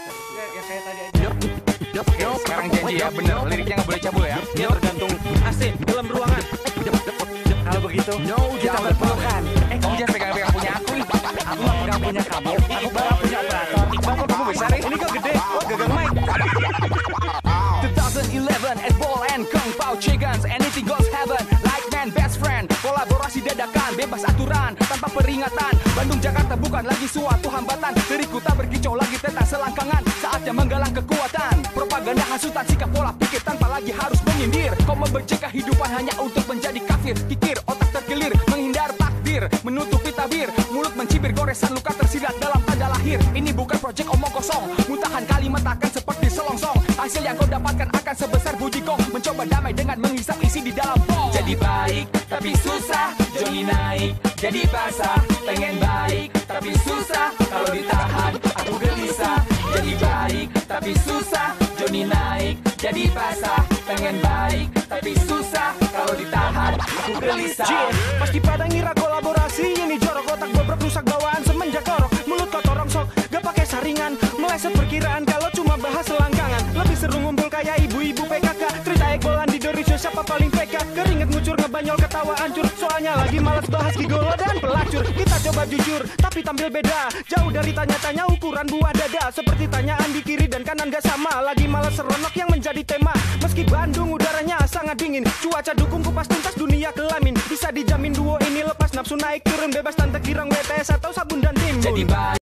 Ya kayak tadi aja. Oke, sekarang janji ya, bener. Liriknya nggak boleh cabul ya. Ya tergantung AC dalam ruangan. Kalau begitu, kita berpelukan. Kamu jangan pegang-pegang punya aku nih. Aku mah nggak punya kamu, aku baru punya operator. Iqbal kok kamu besar nih? Ini kok gede, oh gagang mic. 2011 at ball and kung pao chickens, anything goes heaven, like man best friend. Kolaborasi dadakan, bebas aturan, tanpa peringatan. Bandung Jakarta bukan lagi suatu hambatan. Diriku tak berkicau lagi tentang selangkangan. Saatnya menggalang kekuatan. Propaganda hasutan sikap pola pikir tanpa lagi harus menyindir. Kau membenci kehidupan hanya untuk menjadi kafir. Pikir otak terkilir, menghindar takdir, menutupi tabir, mulut mencibir, goresan luka tersirat dalam tanda lahir. Ini bukan proyek omong kosong, muntahan kalimat akan seperti selongsong. Hasil yang kau dapatkan akan sebesar budi gong. Mencoba damai dengan menghisap isi di dalam bong. Jadi baik tapi susah, Johnny naik jadi basah. Pengen baik tapi susah, kalau ditahan aku gelisah. Jadi baik tapi susah, Johnny naik jadi basah. Pengen baik tapi susah, kalau ditahan aku gelisah. Pasti pada ngira kolaborasi ini jorok, otak bobrok rusak bawaan semenjak korok. Mulut kotor rongsok, gak pakai saringan, meleset perkiraan kalau cuma bahas selangkangan. Lebih seru ngumpul kayak ibu-ibu PKK, cerita ekbolan di Dorisio siapa paling PK. Keringet ngucur ngebanyol ketawa hancur, soalnya lagi malas bahas gigolo dan pelacur. Kita coba jujur tapi tampil beda, jauh dari tanya-tanya ukuran buah dada. Seperti tanyaan di kiri dan kanan gak sama, lagi malas seronok yang menjadi tema. Meski Bandung udaranya sangat dingin, cuaca dukung kupas tuntas dunia kelamin. Bisa dijamin duo ini lepas nafsu naik turun bebas tanpa kirang WTS atau sabun dan timbul. Jadi baik